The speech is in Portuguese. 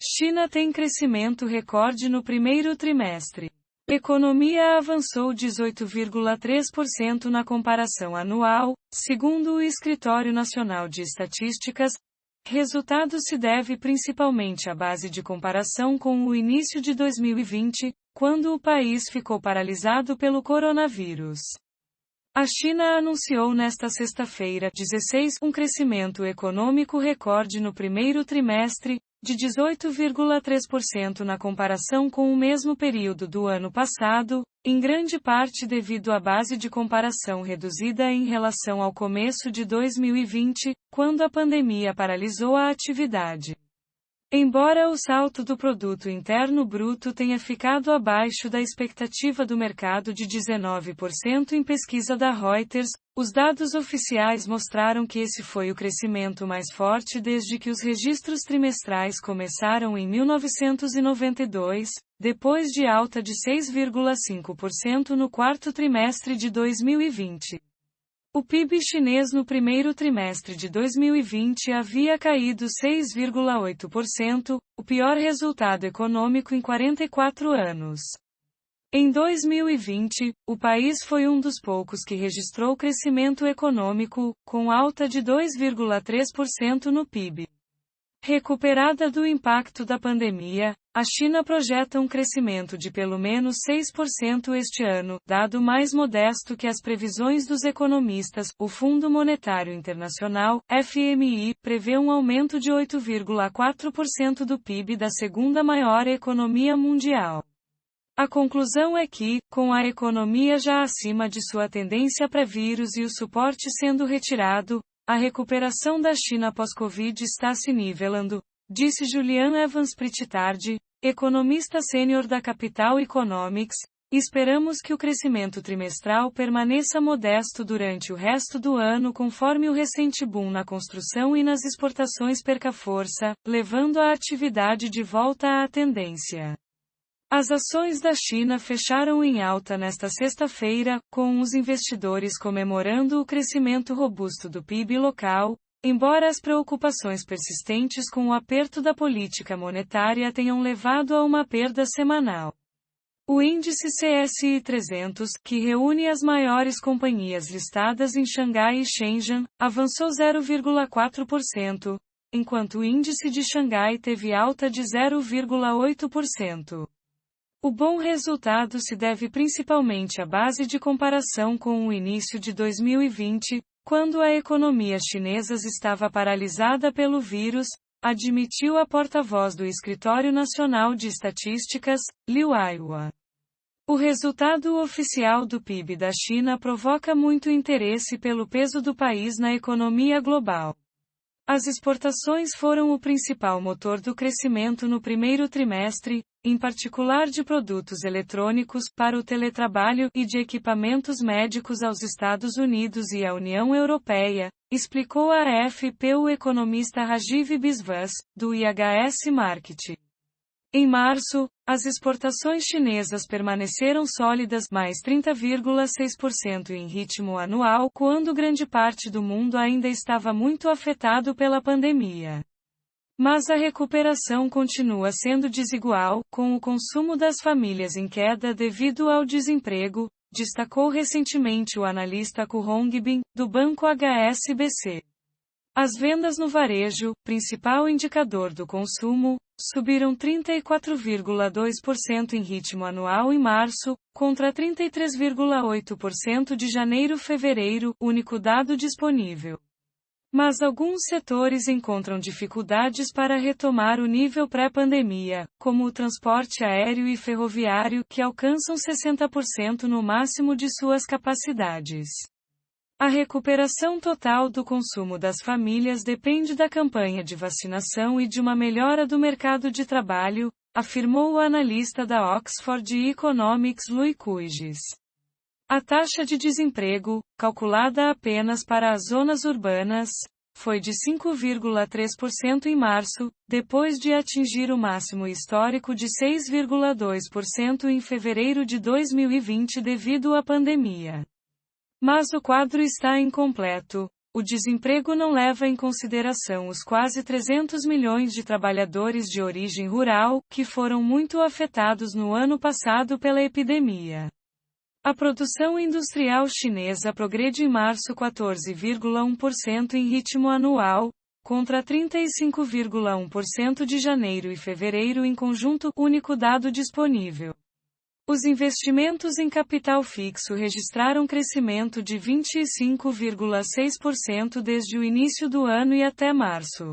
China tem crescimento recorde no primeiro trimestre. Economia avançou 18,3% na comparação anual, segundo o Escritório Nacional de Estatísticas. Resultado se deve principalmente à base de comparação com o início de 2020, quando o país ficou paralisado pelo coronavírus. A China anunciou nesta sexta-feira, 16, um crescimento econômico recorde no primeiro trimestre, de 18,3% na comparação com o mesmo período do ano passado, em grande parte devido à base de comparação reduzida em relação ao começo de 2020, quando a pandemia paralisou a atividade. Embora o salto do produto interno bruto tenha ficado abaixo da expectativa do mercado de 19% em pesquisa da Reuters, os dados oficiais mostraram que esse foi o crescimento mais forte desde que os registros trimestrais começaram em 1992, depois de alta de 6,5% no quarto trimestre de 2020. O PIB chinês no primeiro trimestre de 2020 havia caído 6,8%, o pior resultado econômico em 44 anos. Em 2020, o país foi um dos poucos que registrou crescimento econômico, com alta de 2,3% no PIB. Recuperada do impacto da pandemia, a China projeta um crescimento de pelo menos 6% este ano, dado mais modesto que as previsões dos economistas. O Fundo Monetário Internacional, FMI, prevê um aumento de 8,4% do PIB da segunda maior economia mundial. A conclusão é que, com a economia já acima de sua tendência pré-vírus e o suporte sendo retirado, a recuperação da China pós-Covid está se nivelando, disse Julian Evans Pritchard, economista sênior da Capital Economics. Esperamos que o crescimento trimestral permaneça modesto durante o resto do ano conforme o recente boom na construção e nas exportações perca força, levando a atividade de volta à tendência. As ações da China fecharam em alta nesta sexta-feira, com os investidores comemorando o crescimento robusto do PIB local, embora as preocupações persistentes com o aperto da política monetária tenham levado a uma perda semanal. O índice CSI 300, que reúne as maiores companhias listadas em Xangai e Shenzhen, avançou 0,4%, enquanto o índice de Xangai teve alta de 0,8%. O bom resultado se deve principalmente à base de comparação com o início de 2020, quando a economia chinesa estava paralisada pelo vírus, admitiu a porta-voz do Escritório Nacional de Estatísticas, Liu Aihua. O resultado oficial do PIB da China provoca muito interesse pelo peso do país na economia global. As exportações foram o principal motor do crescimento no primeiro trimestre, em particular de produtos eletrônicos, para o teletrabalho e de equipamentos médicos aos Estados Unidos e à União Europeia, explicou à AFP o economista Rajiv Biswas, do IHS Markit. Em março, as exportações chinesas permaneceram sólidas, mais 30,6% em ritmo anual, quando grande parte do mundo ainda estava muito afetado pela pandemia. Mas a recuperação continua sendo desigual, com o consumo das famílias em queda devido ao desemprego, destacou recentemente o analista Ku Hongbin, do banco HSBC. As vendas no varejo, principal indicador do consumo, subiram 34,2% em ritmo anual em março, contra 33,8% de janeiro-fevereiro, único dado disponível. Mas alguns setores encontram dificuldades para retomar o nível pré-pandemia, como o transporte aéreo e ferroviário, que alcançam 60% no máximo de suas capacidades. A recuperação total do consumo das famílias depende da campanha de vacinação e de uma melhora do mercado de trabalho, afirmou o analista da Oxford Economics Louis Cuiges. A taxa de desemprego, calculada apenas para as zonas urbanas, foi de 5,3% em março, depois de atingir o máximo histórico de 6,2% em fevereiro de 2020 devido à pandemia. Mas o quadro está incompleto. O desemprego não leva em consideração os quase 300 milhões de trabalhadores de origem rural, que foram muito afetados no ano passado pela epidemia. A produção industrial chinesa progrediu em março 14,1% em ritmo anual, contra 35,1% de janeiro e fevereiro em conjunto, único dado disponível. Os investimentos em capital fixo registraram crescimento de 25,6% desde o início do ano e até março.